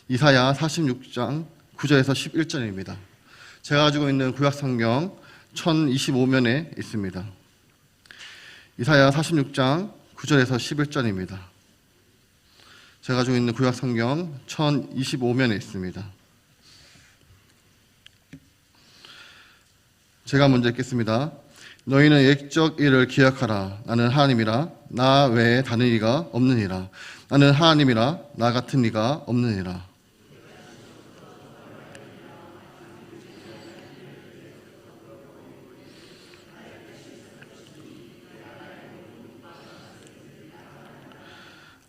이사야 46장 9절에서 11절입니다. 제가 가지고 있는 구약성경 1025면에 있습니다. 이사야 46장 9절에서 11절입니다. 제가 가지고 있는 구약성경 1025면에 있습니다. 제가 먼저 읽겠습니다. 너희는 옛적 일을 기억하라. 나는 하나님이라. 나 외에 다른 이가 없느니라. 나는 하나님이라. 나 같은 이가 없느니라.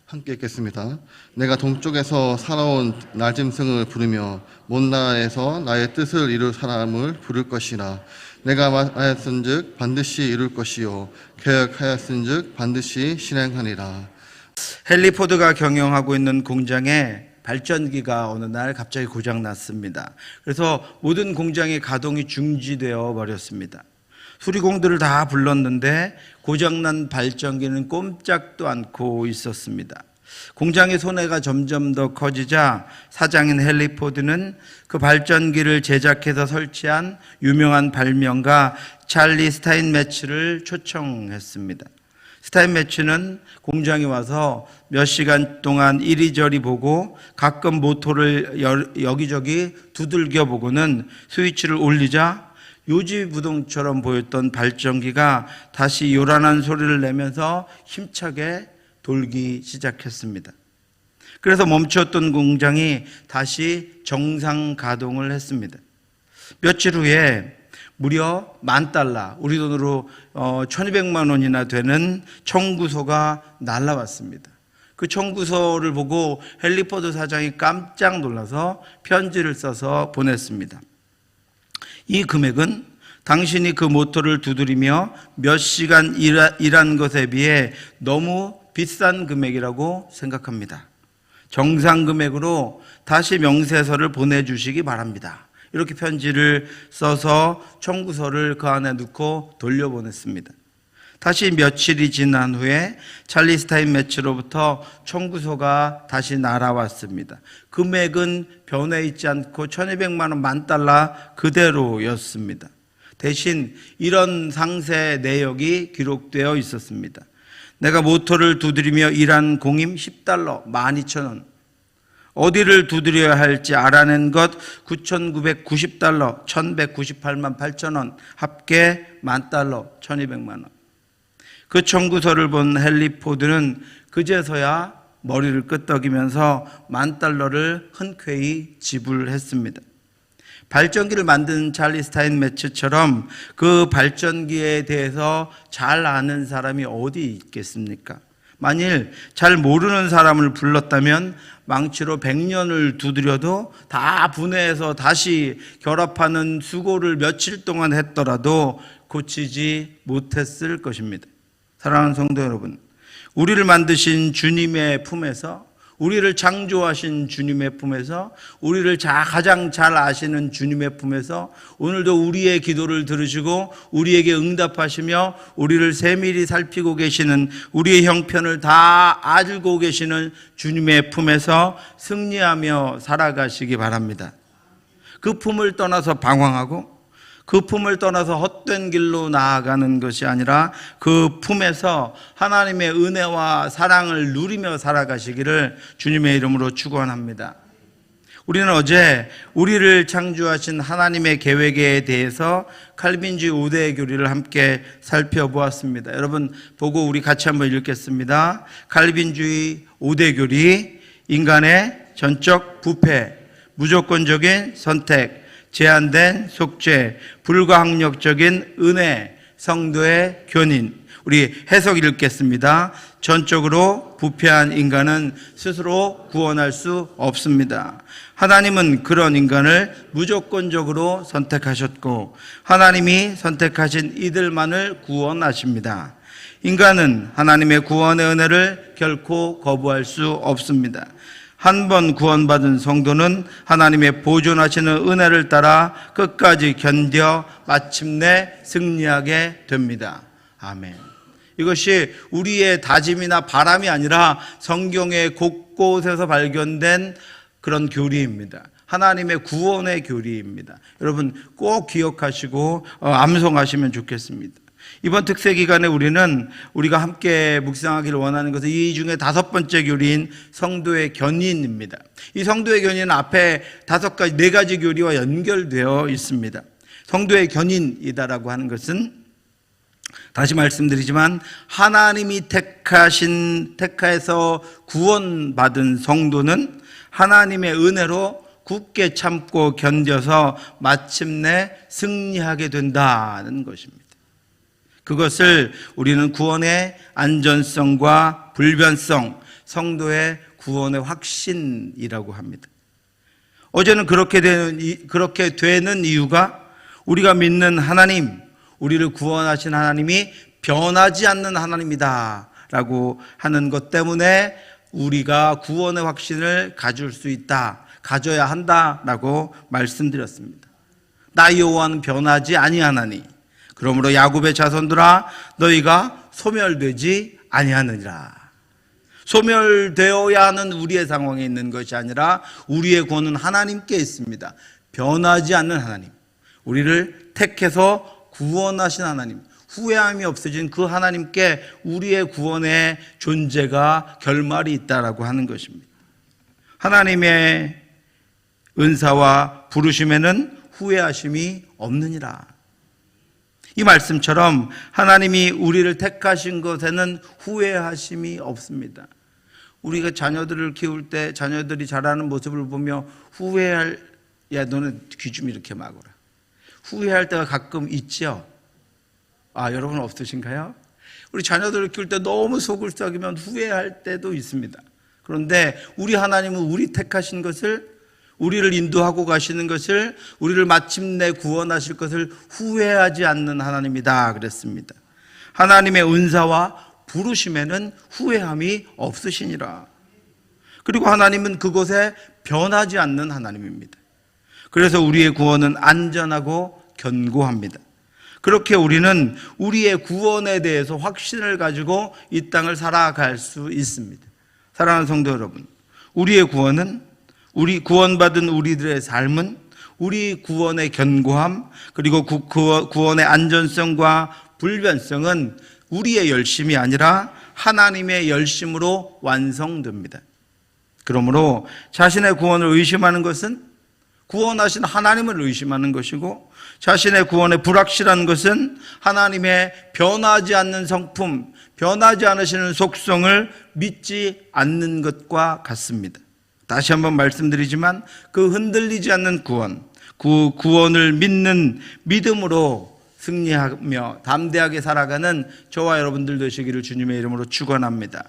함께 읽겠습니다. 내가 동쪽에서 살아온 날짐승을 부르며 먼 나라에서 나의 뜻을 이룰 사람을 부를 것이라. 내가 말하였은즉 반드시 이룰 것이요 계획하였은즉 반드시 실행하리라. 헨리 포드가 경영하고 있는 공장에 발전기가 어느 날 갑자기 고장났습니다. 그래서 모든 공장의 가동이 중지되어 버렸습니다. 수리공들을 다 불렀는데 고장난 발전기는 꼼짝도 않고 있었습니다. 공장의 손해가 점점 더 커지자 사장인 헨리 포드는 그 발전기를 제작해서 설치한 유명한 발명가 찰리 스타인매츠를 초청했습니다. 스타인매츠는 공장에 와서 몇 시간 동안 이리저리 보고 가끔 모터를 여기저기 두들겨 보고는 스위치를 올리자 요지부동처럼 보였던 발전기가 다시 요란한 소리를 내면서 힘차게 돌기 시작했습니다. 그래서 멈췄던 공장이 다시 정상 가동을 했습니다. 며칠 후에 무려 $10,000, 우리 돈으로 1,200만 원이나 되는 청구서가 날라왔습니다. 그 청구서를 보고 헨리 포드 사장이 깜짝 놀라서 편지를 써서 보냈습니다. 이 금액은 당신이 그 모터를 두드리며 몇 시간 일한 것에 비해 너무 비싼 금액이라고 생각합니다. 정상 금액으로 다시 명세서를 보내주시기 바랍니다. 이렇게 편지를 써서 청구서를 그 안에 넣고 돌려보냈습니다. 다시 며칠이 지난 후에 찰리 스타인매츠로부터 청구서가 다시 날아왔습니다. 금액은 변해 있지 않고 1,200만 원, $10,000 그대로였습니다. 대신 이런 상세 내역이 기록되어 있었습니다. 내가 모터를 두드리며 일한 공임 $10, 12,000원. 어디를 두드려야 할지 알아낸 것 $9,990, 1,198만 8,000원, 합계 $10,000, 1,200만 원. 그 청구서를 본 헨리 포드는 그제서야 머리를 끄덕이면서 $10,000를 흔쾌히 지불했습니다. 발전기를 만든 찰리 스타인매츠처럼 그 발전기에 대해서 잘 아는 사람이 어디 있겠습니까? 만일 잘 모르는 사람을 불렀다면 망치로 100년을 두드려도 다 분해해서 다시 결합하는 수고를 며칠 동안 했더라도 고치지 못했을 것입니다. 사랑하는 성도 여러분, 우리를 만드신 주님의 품에서, 우리를 창조하신 주님의 품에서, 우리를 가장 잘 아시는 주님의 품에서 오늘도 우리의 기도를 들으시고 우리에게 응답하시며 우리를 세밀히 살피고 계시는, 우리의 형편을 다 알고 계시는 주님의 품에서 승리하며 살아가시기 바랍니다. 그 품을 떠나서 방황하고 그 품을 떠나서 헛된 길로 나아가는 것이 아니라 그 품에서 하나님의 은혜와 사랑을 누리며 살아가시기를 주님의 이름으로 축원합니다. 우리는 어제 우리를 창조하신 하나님의 계획에 대해서 칼빈주의 5대 교리를 함께 살펴보았습니다. 여러분 보고 우리 같이 한번 읽겠습니다. 칼빈주의 5대 교리: 인간의 전적 부패, 무조건적인 선택, 제한된 속죄, 불가항력적인 은혜, 성도의 견인. 우리 해석 읽겠습니다. 전적으로 부패한 인간은 스스로 구원할 수 없습니다. 하나님은 그런 인간을 무조건적으로 선택하셨고 하나님이 선택하신 이들만을 구원하십니다. 인간은 하나님의 구원의 은혜를 결코 거부할 수 없습니다. 한 번 구원받은 성도는 하나님의 보존하시는 은혜를 따라 끝까지 견뎌 마침내 승리하게 됩니다. 아멘. 이것이 우리의 다짐이나 바람이 아니라 성경의 곳곳에서 발견된 그런 교리입니다. 하나님의 구원의 교리입니다. 여러분 꼭 기억하시고 암송하시면 좋겠습니다. 이번 특세 기간에 우리가 함께 묵상하기를 원하는 것은 이 중에 5번째 교리인 성도의 견인입니다. 이 성도의 견인은 앞에 4가지 교리와 연결되어 있습니다. 성도의 견인이다라고 하는 것은 다시 말씀드리지만 하나님이 택하여서 구원받은 성도는 하나님의 은혜로 굳게 참고 견뎌서 마침내 승리하게 된다는 것입니다. 그것을 우리는 구원의 안전성과 불변성, 성도의 구원의 확신이라고 합니다. 어제는 그렇게 되는 이유가 우리가 믿는 하나님, 우리를 구원하신 하나님이 변하지 않는 하나님이다 라고 하는 것 때문에 우리가 구원의 확신을 가질 수 있다, 가져야 한다라고 말씀드렸습니다. 나 여호와는 변하지 아니하나니 그러므로 야곱의 자손들아 너희가 소멸되지 아니하느니라. 소멸되어야 하는 우리의 상황에 있는 것이 아니라 우리의 구원은 하나님께 있습니다. 변하지 않는 하나님, 우리를 택해서 구원하신 하나님, 후회함이 없어진 그 하나님께 우리의 구원의 존재가 결말이 있다라고 하는 것입니다. 하나님의 은사와 부르심에는 후회하심이 없느니라. 이 말씀처럼 하나님이 우리를 택하신 것에는 후회하심이 없습니다. 우리가 자녀들을 키울 때 자녀들이 자라는 모습을 보며 야 너는 귀 좀 이렇게 막아라, 후회할 때가 가끔 있죠. 여러분 없으신가요? 우리 자녀들을 키울 때 너무 속을 썩이면 후회할 때도 있습니다. 그런데 우리 하나님은 우리 택하신 것을, 우리를 인도하고 가시는 것을, 우리를 마침내 구원하실 것을 후회하지 않는 하나님이다 그랬습니다. 하나님의 은사와 부르심에는 후회함이 없으시니라. 그리고 하나님은 그곳에 변하지 않는 하나님입니다. 그래서 우리의 구원은 안전하고 견고합니다. 그렇게 우리는 우리의 구원에 대해서 확신을 가지고 이 땅을 살아갈 수 있습니다. 사랑하는 성도 여러분, 우리의 구원은, 우리 구원받은 우리들의 삶은, 우리 구원의 견고함, 그리고 구원의 안전성과 불변성은 우리의 열심이 아니라 하나님의 열심으로 완성됩니다. 그러므로 자신의 구원을 의심하는 것은 구원하신 하나님을 의심하는 것이고, 자신의 구원의 불확실한 것은 하나님의 변하지 않는 성품, 변하지 않으시는 속성을 믿지 않는 것과 같습니다. 다시 한번 말씀드리지만 그 흔들리지 않는 구원, 그 구원을 믿는 믿음으로 승리하며 담대하게 살아가는 저와 여러분들 되시기를 주님의 이름으로 축원합니다.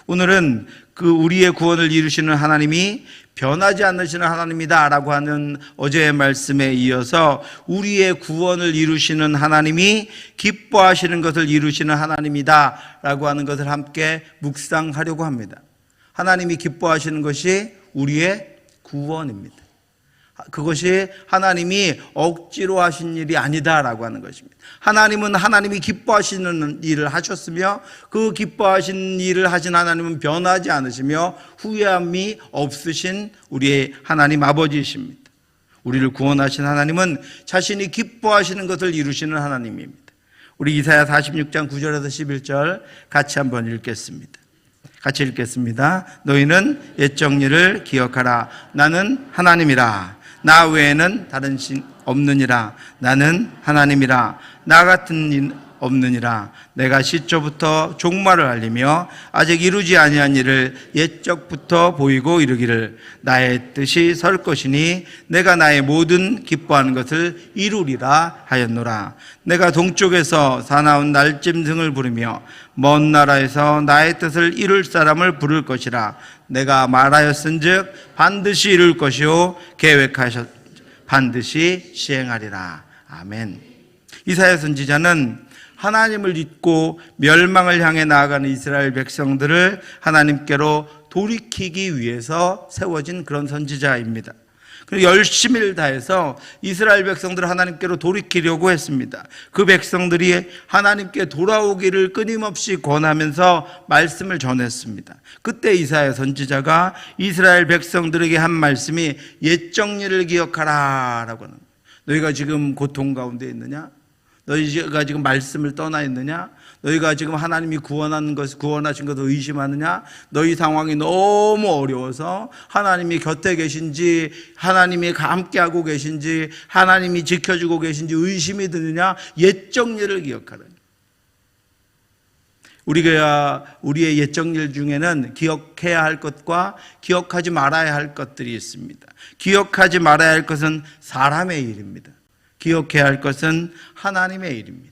오늘은 그 우리의 구원을 이루시는 하나님이 변하지 않으시는 하나님이다 라고 하는 어제의 말씀에 이어서 우리의 구원을 이루시는 하나님이 기뻐하시는 것을 이루시는 하나님이다 라고 하는 것을 함께 묵상하려고 합니다. 하나님이 기뻐하시는 것이 우리의 구원입니다. 그것이 하나님이 억지로 하신 일이 아니다라고 하는 것입니다. 하나님은 하나님이 기뻐하시는 일을 하셨으며 그 기뻐하신 일을 하신 하나님은 변하지 않으시며 후회함이 없으신 우리의 하나님 아버지이십니다. 우리를 구원하신 하나님은 자신이 기뻐하시는 것을 이루시는 하나님입니다. 우리 이사야 46장 9절에서 11절 같이 한번 읽겠습니다. 같이 읽겠습니다. 너희는 옛 정리를 기억하라. 나는 하나님이라. 나 외에는 다른 신 없느니라. 나는 하나님이라. 나 같은 인 없느니라. 내가 시초부터 종말을 알리며 아직 이루지 아니한 일을 옛적부터 보이고 이르기를 나의 뜻이 설 것이니 내가 나의 모든 기뻐하는 것을 이루리라 하였노라. 내가 동쪽에서 사나운 날짐승을 부르며 먼 나라에서 나의 뜻을 이룰 사람을 부를 것이라. 내가 말하였은즉 반드시 이룰 것이요 계획하셨 반드시 시행하리라. 아멘. 이사야 선지자는 하나님을 잊고 멸망을 향해 나아가는 이스라엘 백성들을 하나님께로 돌이키기 위해서 세워진 그런 선지자입니다. 그리고 열심을 다해서 이스라엘 백성들을 하나님께로 돌이키려고 했습니다. 그 백성들이 하나님께 돌아오기를 끊임없이 권하면서 말씀을 전했습니다. 그때 이사야 선지자가 이스라엘 백성들에게 한 말씀이 옛적 일을 기억하라 라고 하는 거예요. 너희가 지금 고통 가운데 있느냐? 너희가 지금 말씀을 떠나 있느냐? 너희가 지금 하나님이 구원하신 것을 의심하느냐? 너희 상황이 너무 어려워서 하나님이 곁에 계신지, 하나님이 함께하고 계신지, 하나님이 지켜주고 계신지 의심이 드느냐? 옛적 일을 기억하라. 우리가 우리의 옛적 일 중에는 기억해야 할 것과 기억하지 말아야 할 것들이 있습니다. 기억하지 말아야 할 것은 사람의 일입니다. 기억해야 할 것은 하나님의 일입니다.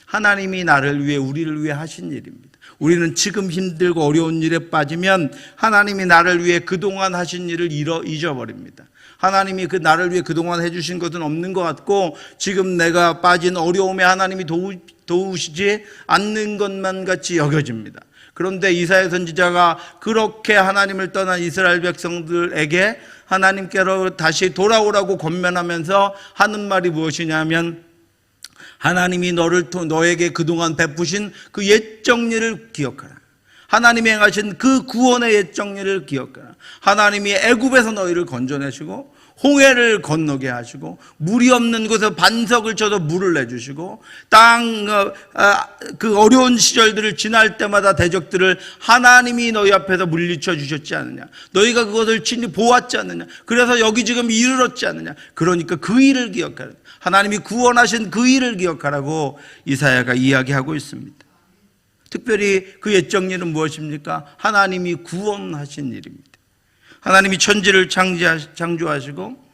하나님이 나를 위해, 우리를 위해 하신 일입니다. 우리는 지금 힘들고 어려운 일에 빠지면 하나님이 나를 위해 그동안 하신 일을 잊어버립니다. 하나님이 나를 위해 그동안 해주신 것은 없는 것 같고, 지금 내가 빠진 어려움에 하나님이 도우시지 않는 것만 같이 여겨집니다. 그런데 이사야 선지자가 그렇게 하나님을 떠난 이스라엘 백성들에게 하나님께로 다시 돌아오라고 권면하면서 하는 말이 무엇이냐면, 하나님이 너에게 그동안 베푸신 그 옛적 일을 기억하라. 하나님이 행하신 그 구원의 옛적 일을 기억하라. 하나님이 애굽에서 너희를 건져내시고 홍해를 건너게 하시고 물이 없는 곳에 반석을 쳐서 물을 내주시고 그 어려운 시절들을 지날 때마다 대적들을 하나님이 너희 앞에서 물리쳐 주셨지 않느냐? 너희가 그것을 친히 보았지 않느냐? 그래서 여기 지금 이르렀지 않느냐? 그러니까 그 일을 기억하라. 하나님이 구원하신 그 일을 기억하라고 이사야가 이야기하고 있습니다. 특별히 그 옛적 일은 무엇입니까? 하나님이 구원하신 일입니다. 하나님이 천지를 창조하시고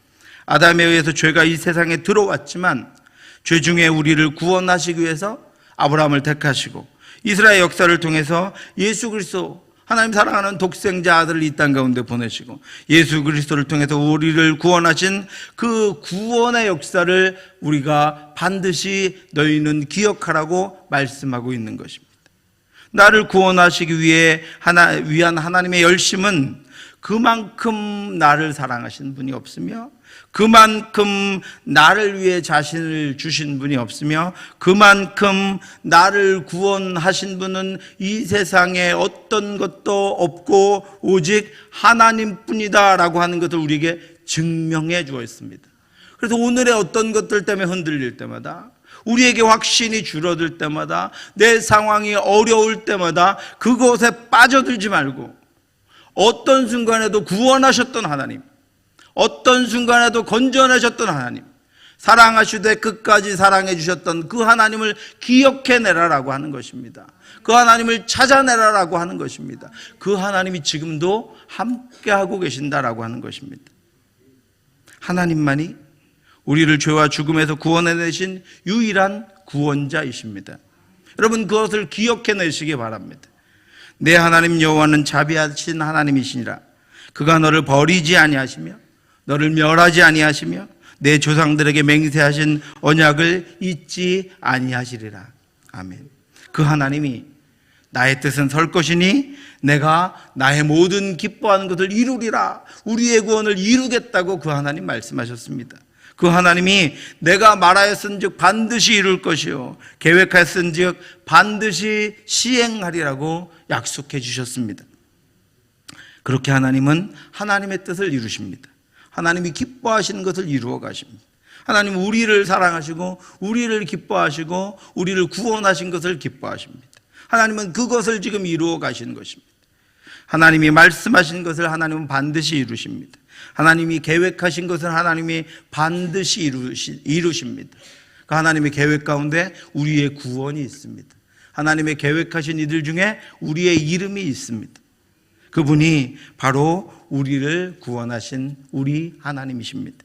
아담에 의해서 죄가 이 세상에 들어왔지만 죄 중에 우리를 구원하시기 위해서 아브라함을 택하시고 이스라엘 역사를 통해서 예수 그리스도, 하나님 사랑하는 독생자 아들을 이 땅 가운데 보내시고 예수 그리스도를 통해서 우리를 구원하신 그 구원의 역사를 우리가 반드시 너희는 기억하라고 말씀하고 있는 것입니다. 나를 구원하시기 위한 하나님의 열심은 그만큼 나를 사랑하신 분이 없으며, 그만큼 나를 위해 자신을 주신 분이 없으며, 그만큼 나를 구원하신 분은 이 세상에 어떤 것도 없고 오직 하나님뿐이다 라고 하는 것을 우리에게 증명해 주었습니다. 그래서 오늘의 어떤 것들 때문에 흔들릴 때마다, 우리에게 확신이 줄어들 때마다, 내 상황이 어려울 때마다 그것에 빠져들지 말고 어떤 순간에도 구원하셨던 하나님, 어떤 순간에도 건져내셨던 하나님, 사랑하시되 끝까지 사랑해 주셨던 그 하나님을 기억해내라라고 하는 것입니다. 그 하나님을 찾아내라라고 하는 것입니다. 그 하나님이 지금도 함께하고 계신다라고 하는 것입니다. 하나님만이 우리를 죄와 죽음에서 구원해내신 유일한 구원자이십니다. 여러분, 그것을 기억해내시기 바랍니다. 내 하나님 여호와는 자비하신 하나님이시니라. 그가 너를 버리지 아니하시며 너를 멸하지 아니하시며 내 조상들에게 맹세하신 언약을 잊지 아니하시리라. 아멘. 그 하나님이 나의 뜻은 설 것이니 내가 나의 모든 기뻐하는 것을 이루리라. 우리의 구원을 이루겠다고 그 하나님 말씀하셨습니다. 그 하나님이 내가 말하였은즉 반드시 이룰 것이요 계획하였은즉 반드시 시행하리라고 약속해 주셨습니다. 그렇게 하나님은 하나님의 뜻을 이루십니다. 하나님이 기뻐하시는 것을 이루어 가십니다. 하나님은 우리를 사랑하시고 우리를 기뻐하시고 우리를 구원하신 것을 기뻐하십니다. 하나님은 그것을 지금 이루어 가시는 것입니다. 하나님이 말씀하신 것을 하나님은 반드시 이루십니다. 하나님이 계획하신 것을 하나님이 반드시 이루십니다. 그 하나님의 계획 가운데 우리의 구원이 있습니다. 하나님의 계획하신 이들 중에 우리의 이름이 있습니다. 그분이 바로 우리를 구원하신 우리 하나님이십니다.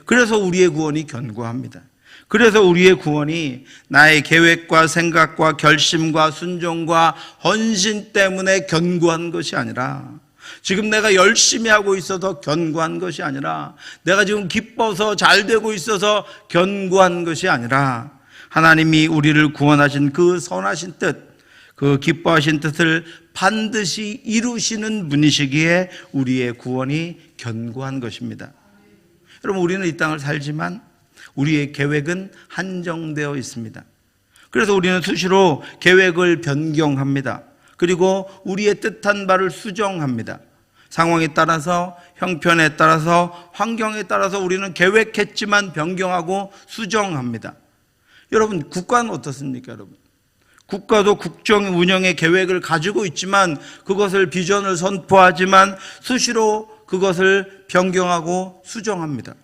그래서 우리의 구원이 견고합니다. 그래서 우리의 구원이 나의 계획과 생각과 결심과 순종과 헌신 때문에 견고한 것이 아니라, 지금 내가 열심히 하고 있어서 견고한 것이 아니라, 내가 지금 기뻐서 잘 되고 있어서 견고한 것이 아니라, 하나님이 우리를 구원하신 그 선하신 뜻, 그 기뻐하신 뜻을 반드시 이루시는 분이시기에 우리의 구원이 견고한 것입니다. 여러분, 우리는 이 땅을 살지만 우리의 계획은 한정되어 있습니다. 그래서 우리는 수시로 계획을 변경합니다. 그리고 우리의 뜻한 바를 수정합니다. 상황에 따라서, 형편에 따라서, 환경에 따라서 우리는 계획했지만 변경하고 수정합니다. 여러분, 국가는 어떻습니까, 여러분? 국가도 국정 운영의 계획을 가지고 있지만 그것을 비전을 선포하지만 수시로 그것을 변경하고 수정합니다.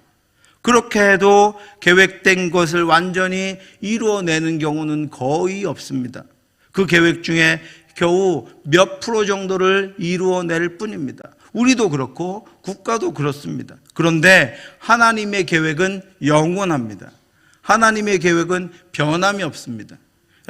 그렇게 해도 계획된 것을 완전히 이루어내는 경우는 거의 없습니다. 그 계획 중에 겨우 몇 프로 정도를 이루어낼 뿐입니다. 우리도 그렇고 국가도 그렇습니다. 그런데 하나님의 계획은 영원합니다. 하나님의 계획은 변함이 없습니다.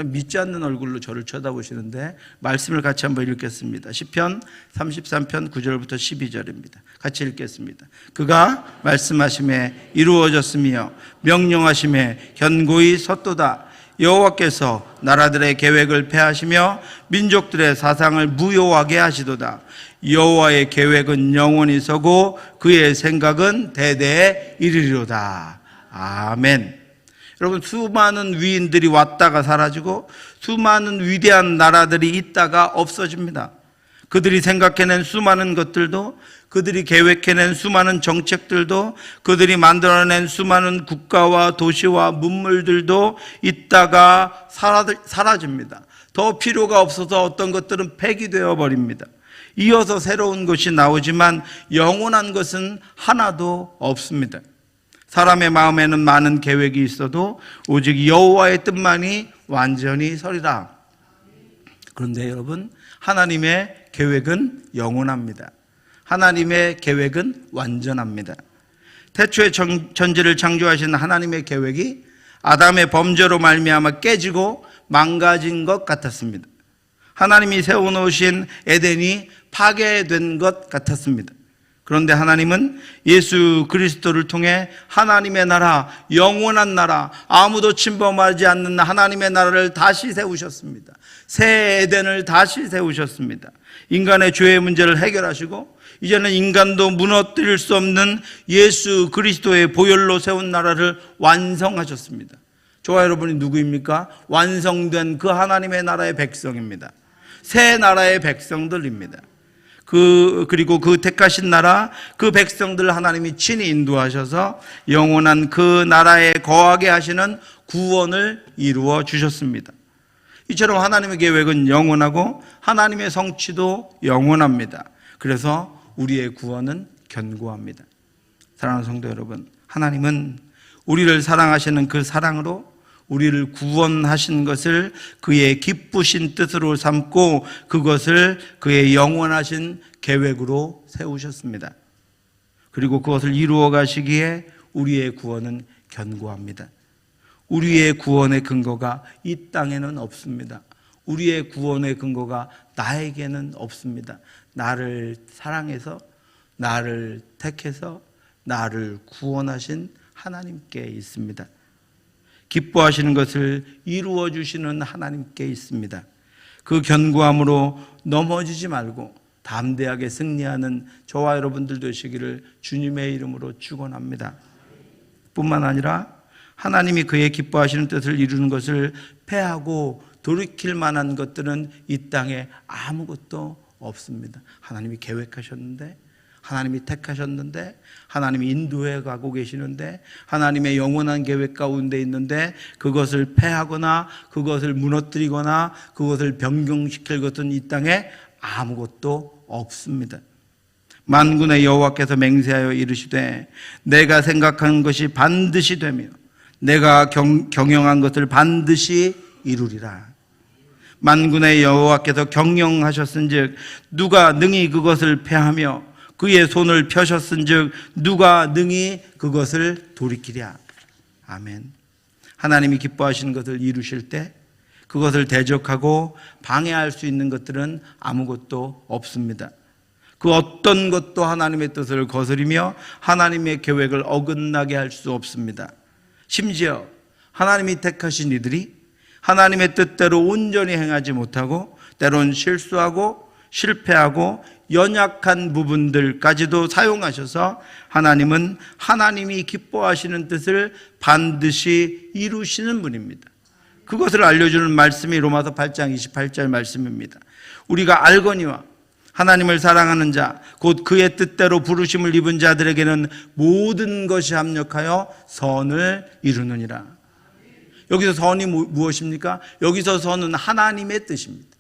믿지 않는 얼굴로 저를 쳐다보시는데 말씀을 같이 한번 읽겠습니다. 시편 33편 9절부터 12절입니다. 같이 읽겠습니다. 그가 말씀하심에 이루어졌으며 명령하심에 견고히 섰도다. 여호와께서 나라들의 계획을 폐하시며 민족들의 사상을 무효하게 하시도다. 여호와의 계획은 영원히 서고 그의 생각은 대대에 이르리로다. 아멘. 여러분, 수많은 위인들이 왔다가 사라지고 수많은 위대한 나라들이 있다가 없어집니다. 그들이 생각해낸 수많은 것들도, 그들이 계획해낸 수많은 정책들도, 그들이 만들어낸 수많은 국가와 도시와 문물들도 있다가 사라집니다. 더 필요가 없어서 어떤 것들은 폐기되어 버립니다. 이어서 새로운 것이 나오지만 영원한 것은 하나도 없습니다. 사람의 마음에는 많은 계획이 있어도 오직 여호와의 뜻만이 완전히 서리라. 그런데 여러분, 하나님의 계획은 영원합니다. 하나님의 계획은 완전합니다. 태초에 천지를 창조하신 하나님의 계획이 아담의 범죄로 말미암아 깨지고 망가진 것 같았습니다. 하나님이 세워놓으신 에덴이 파괴된 것 같았습니다. 그런데 하나님은 예수 그리스도를 통해 하나님의 나라, 영원한 나라, 아무도 침범하지 않는 하나님의 나라를 다시 세우셨습니다. 새 에덴을 다시 세우셨습니다. 인간의 죄의 문제를 해결하시고 이제는 인간도 무너뜨릴 수 없는 예수 그리스도의 보혈로 세운 나라를 완성하셨습니다. 저와 여러분이 누구입니까? 완성된 그 하나님의 나라의 백성입니다. 새 나라의 백성들입니다. 그리고 그 택하신 나라, 그 백성들 하나님이 친히 인도하셔서 영원한 그 나라에 거하게 하시는 구원을 이루어 주셨습니다. 이처럼 하나님의 계획은 영원하고 하나님의 성취도 영원합니다. 그래서 우리의 구원은 견고합니다. 사랑하는 성도 여러분, 하나님은 우리를 사랑하시는 그 사랑으로 우리를 구원하신 것을 그의 기쁘신 뜻으로 삼고 그것을 그의 영원하신 계획으로 세우셨습니다. 그리고 그것을 이루어 가시기에 우리의 구원은 견고합니다. 우리의 구원의 근거가 이 땅에는 없습니다. 우리의 구원의 근거가 나에게는 없습니다. 나를 사랑해서, 나를 택해서, 나를 구원하신 하나님께 있습니다. 기뻐하시는 것을 이루어 주시는 하나님께 있습니다. 그 견고함으로 넘어지지 말고 담대하게 승리하는 저와 여러분들 되시기를 주님의 이름으로 축원합니다. 뿐만 아니라 하나님이 그의 기뻐하시는 뜻을 이루는 것을 패하고 돌이킬 만한 것들은 이 땅에 아무것도 없습니다. 하나님이 계획하셨는데, 하나님이 택하셨는데, 하나님이 인도해 가고 계시는데, 하나님의 영원한 계획 가운데 있는데 그것을 패하거나 그것을 무너뜨리거나 그것을 변경시킬 것은 이 땅에 아무것도 없습니다. 만군의 여호와께서 맹세하여 이르시되 내가 생각한 것이 반드시 되며 내가 경영한 것을 반드시 이루리라. 만군의 여호와께서 경영하셨은즉 누가 능히 그것을 패하며 그의 손을 펴셨은즉 누가 능히 그것을 돌이키랴. 아멘. 하나님이 기뻐하시는 것을 이루실 때 그것을 대적하고 방해할 수 있는 것들은 아무것도 없습니다. 그 어떤 것도 하나님의 뜻을 거스리며 하나님의 계획을 어긋나게 할 수 없습니다. 심지어 하나님이 택하신 이들이 하나님의 뜻대로 온전히 행하지 못하고 때론 실수하고 실패하고 연약한 부분들까지도 사용하셔서 하나님은 하나님이 기뻐하시는 뜻을 반드시 이루시는 분입니다. 그것을 알려주는 말씀이 로마서 8장 28절 말씀입니다. 우리가 알거니와 하나님을 사랑하는 자, 곧 그의 뜻대로 부르심을 입은 자들에게는 모든 것이 합력하여 선을 이루느니라. 여기서 선이 무엇입니까? 여기서 선은 하나님의 뜻입니다.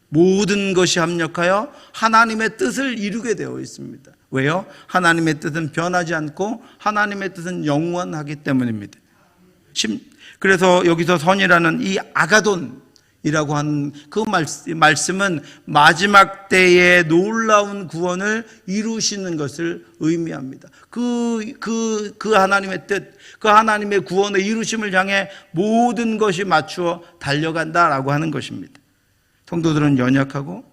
모든 것이 합력하여 하나님의 뜻을 이루게 되어 있습니다. 왜요? 하나님의 뜻은 변하지 않고 하나님의 뜻은 영원하기 때문입니다. 그래서 여기서 선이라는 이 아가돈이라고 하는 그 말씀은 마지막 때에 놀라운 구원을 이루시는 것을 의미합니다. 그 하나님의 뜻, 그 하나님의 구원의 이루심을 향해 모든 것이 맞추어 달려간다라고 하는 것입니다. 성도들은 연약하고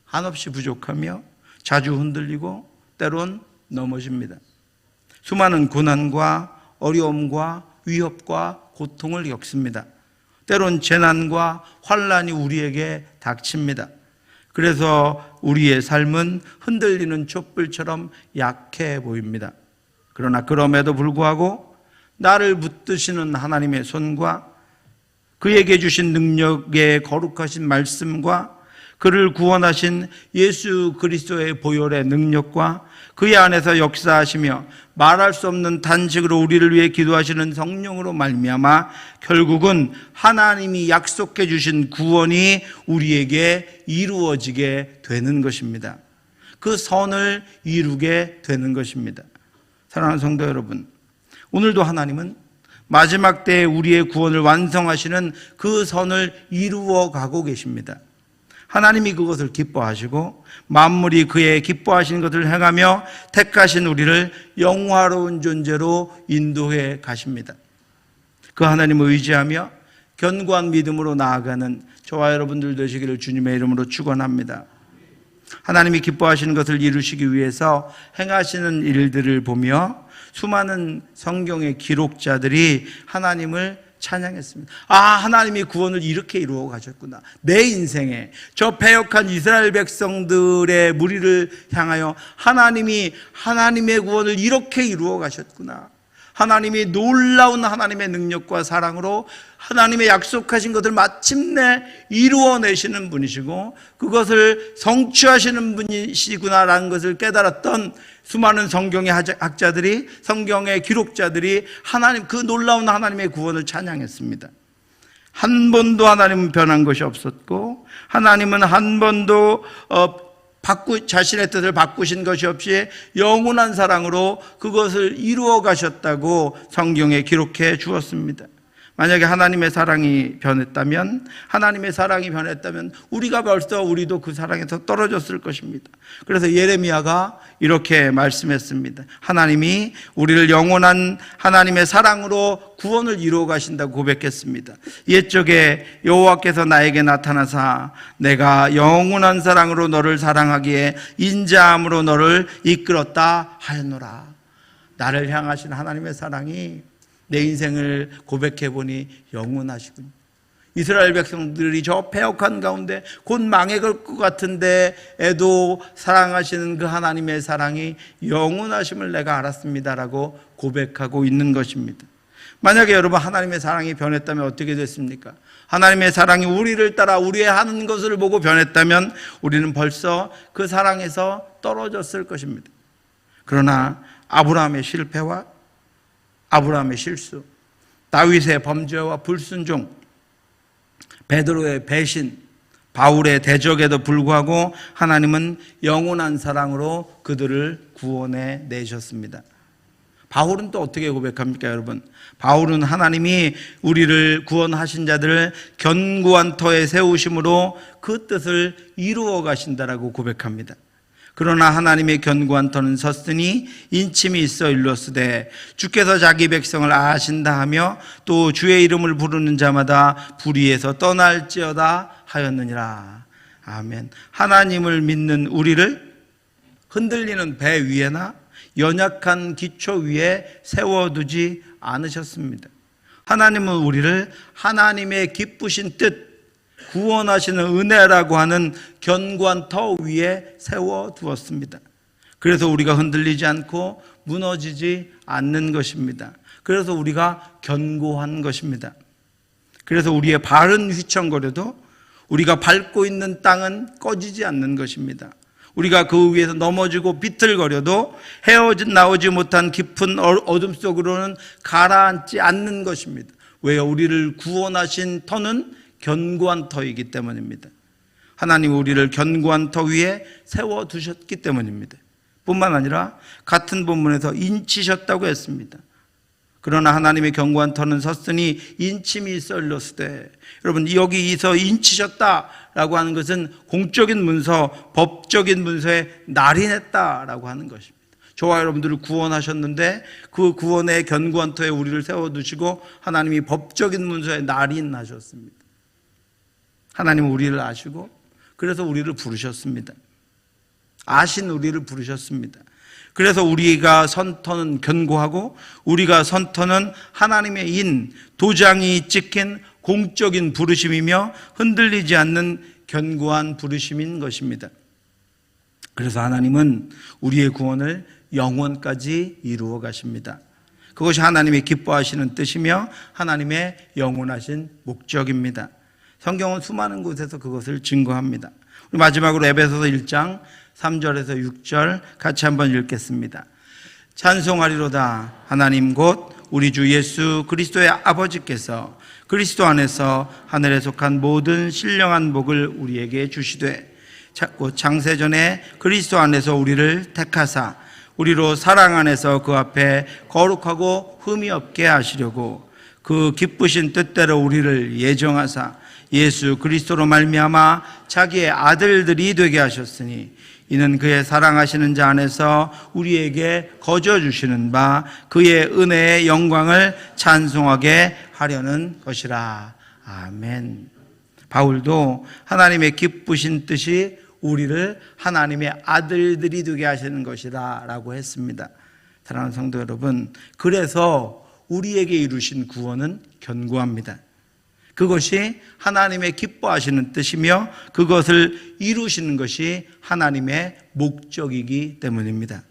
한없이 부족하며 자주 흔들리고 때론 넘어집니다. 수많은 고난과 어려움과 위협과 고통을 겪습니다. 때론 재난과 환난이 우리에게 닥칩니다. 그래서 우리의 삶은 흔들리는 촛불처럼 약해 보입니다. 그러나 그럼에도 불구하고 나를 붙드시는 하나님의 손과 그에게 주신 능력의 거룩하신 말씀과 그를 구원하신 예수 그리스도의 보혈의 능력과 그의 안에서 역사하시며 말할 수 없는 탄식으로 우리를 위해 기도하시는 성령으로 말미암아 결국은 하나님이 약속해 주신 구원이 우리에게 이루어지게 되는 것입니다. 그 선을 이루게 되는 것입니다. 사랑하는 성도 여러분, 오늘도 하나님은 마지막 때에 우리의 구원을 완성하시는 그 선을 이루어 가고 계십니다. 하나님이 그것을 기뻐하시고 만물이 그의 기뻐하시는 것을 행하며 택하신 우리를 영화로운 존재로 인도해 가십니다. 그 하나님을 의지하며 견고한 믿음으로 나아가는 저와 여러분들 되시기를 주님의 이름으로 축원합니다. 하나님이 기뻐하시는 것을 이루시기 위해서 행하시는 일들을 보며 수많은 성경의 기록자들이 하나님을 찬양했습니다. 하나님이 구원을 이렇게 이루어 가셨구나. 내 인생에 저 패역한 이스라엘 백성들의 무리를 향하여 하나님이 하나님의 구원을 이렇게 이루어 가셨구나. 하나님이 놀라운 하나님의 능력과 사랑으로 하나님의 약속하신 것을 마침내 이루어내시는 분이시고 그것을 성취하시는 분이시구나라는 것을 깨달았던 수많은 성경의 학자들이, 성경의 기록자들이 하나님, 그 놀라운 하나님의 구원을 찬양했습니다. 한 번도 하나님은 변한 것이 없었고 하나님은 한 번도 자신의 뜻을 바꾸신 것이 없이 영원한 사랑으로 그것을 이루어 가셨다고 성경에 기록해 주었습니다. 만약에 하나님의 사랑이 변했다면 우리가 벌써 우리도 그 사랑에서 떨어졌을 것입니다. 그래서 예레미야가 이렇게 말씀했습니다. 하나님이 우리를 영원한 하나님의 사랑으로 구원을 이루어 가신다고 고백했습니다. 옛적에 여호와께서 나에게 나타나사 내가 영원한 사랑으로 너를 사랑하기에 인자함으로 너를 이끌었다 하였노라. 나를 향하신 하나님의 사랑이 내 인생을 고백해 보니 영원하시군요. 이스라엘 백성들이 저 패역한 가운데 곧 망해갈 것 같은데에도 사랑하시는 그 하나님의 사랑이 영원하심을 내가 알았습니다라고 고백하고 있는 것입니다. 만약에 여러분 하나님의 사랑이 변했다면 어떻게 됐습니까? 하나님의 사랑이 우리를 따라 우리의 하는 것을 보고 변했다면 우리는 벌써 그 사랑에서 떨어졌을 것입니다. 그러나 아브라함의 실패와 아브라함의 실수, 다윗의 범죄와 불순종, 베드로의 배신, 바울의 대적에도 불구하고 하나님은 영원한 사랑으로 그들을 구원해 내셨습니다. 바울은 또 어떻게 고백합니까, 여러분? 바울은 하나님이 우리를 구원하신 자들을 견고한 터에 세우심으로 그 뜻을 이루어 가신다라고 고백합니다. 그러나 하나님의 견고한 터는 섰으니 인침이 있어 일렀으되 주께서 자기 백성을 아신다 하며 또 주의 이름을 부르는 자마다 불의에서 떠날지어다 하였느니라. 아멘. 하나님을 믿는 우리를 흔들리는 배 위에나 연약한 기초 위에 세워두지 않으셨습니다. 하나님은 우리를 하나님의 기쁘신 뜻, 구원하시는 은혜라고 하는 견고한 터 위에 세워두었습니다. 그래서 우리가 흔들리지 않고 무너지지 않는 것입니다. 그래서 우리가 견고한 것입니다. 그래서 우리의 발은 휘청거려도 우리가 밟고 있는 땅은 꺼지지 않는 것입니다. 우리가 그 위에서 넘어지고 비틀거려도 나오지 못한 깊은 어둠 속으로는 가라앉지 않는 것입니다. 왜요? 우리를 구원하신 터는 견고한 터이기 때문입니다. 하나님 우리를 견고한 터 위에 세워두셨기 때문입니다. 뿐만 아니라 같은 본문에서 인치셨다고 했습니다. 그러나 하나님의 견고한 터는 섰으니 인침이 썰렸으되, 여러분 여기서 인치셨다라고 하는 것은 공적인 문서, 법적인 문서에 날인했다라고 하는 것입니다. 저와 여러분들을 구원하셨는데 그 구원의 견고한 터에 우리를 세워두시고 하나님이 법적인 문서에 날인하셨습니다. 하나님은 우리를 아시고 그래서 우리를 부르셨습니다. 아신 우리를 부르셨습니다. 그래서 우리가 선 터는 견고하고 우리가 선 터는 하나님의 도장이 찍힌 공적인 부르심이며 흔들리지 않는 견고한 부르심인 것입니다. 그래서 하나님은 우리의 구원을 영원까지 이루어 가십니다. 그것이 하나님의 기뻐하시는 뜻이며 하나님의 영원하신 목적입니다. 성경은 수많은 곳에서 그것을 증거합니다. 우리 마지막으로 에베소서 1장 3절에서 6절 같이 한번 읽겠습니다. 찬송하리로다. 하나님 곧 우리 주 예수 그리스도의 아버지께서 그리스도 안에서 하늘에 속한 모든 신령한 복을 우리에게 주시되 곧 창세전에 그리스도 안에서 우리를 택하사 우리로 사랑 안에서 그 앞에 거룩하고 흠이 없게 하시려고 그 기쁘신 뜻대로 우리를 예정하사 예수 그리스도로 말미암아 자기의 아들들이 되게 하셨으니 이는 그의 사랑하시는 자 안에서 우리에게 거저 주시는 바 그의 은혜의 영광을 찬송하게 하려는 것이라. 아멘. 바울도 하나님의 기쁘신 뜻이 우리를 하나님의 아들들이 되게 하시는 것이다 라고 했습니다. 사랑하는 성도 여러분, 그래서 우리에게 이루신 구원은 견고합니다. 그것이 하나님의 기뻐하시는 뜻이며 그것을 이루시는 것이 하나님의 목적이기 때문입니다.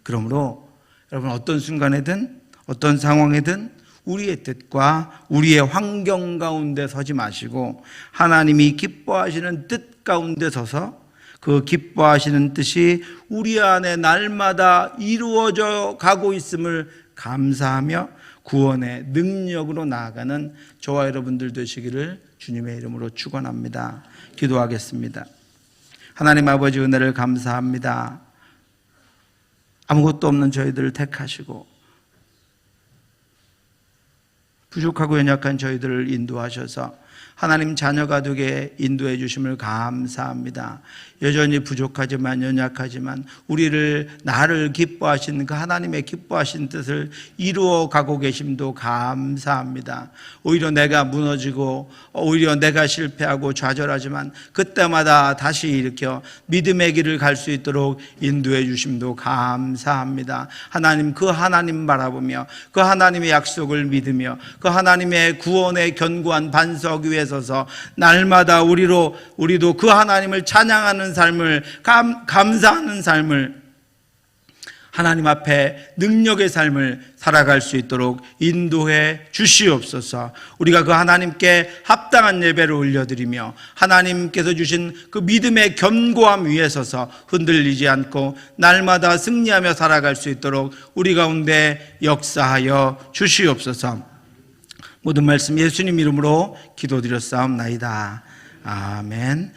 그러므로 여러분 어떤 순간에든 어떤 상황에든 우리의 뜻과 우리의 환경 가운데 서지 마시고 하나님이 기뻐하시는 뜻 가운데 서서 그 기뻐하시는 뜻이 우리 안에 날마다 이루어져 가고 있음을 감사하며 구원의 능력으로 나아가는 저와 여러분들 되시기를 주님의 이름으로 축원합니다. 기도하겠습니다. 하나님 아버지 은혜를 감사합니다. 아무것도 없는 저희들을 택하시고 부족하고 연약한 저희들을 인도하셔서 하나님 자녀가 되게 인도해 주심을 감사합니다. 여전히 부족하지만 연약하지만 나를 기뻐하신 그 하나님의 기뻐하신 뜻을 이루어 가고 계심도 감사합니다. 오히려 내가 무너지고 오히려 내가 실패하고 좌절하지만 그때마다 다시 일으켜 믿음의 길을 갈 수 있도록 인도해 주심도 감사합니다. 하나님 그 하나님 바라보며 그 하나님의 약속을 믿으며 그 하나님의 구원의 견고한 반석 위에 서서 날마다 우리도 그 하나님을 찬양하는 삶을 감사하는 삶을 하나님 앞에 능력의 삶을 살아갈 수 있도록 인도해 주시옵소서. 우리가 그 하나님께 합당한 예배를 올려드리며 하나님께서 주신 그 믿음의 견고함 위에 서서 흔들리지 않고 날마다 승리하며 살아갈 수 있도록 우리 가운데 역사하여 주시옵소서. 모든 말씀 예수님 이름으로 기도드렸사옵나이다. 아멘.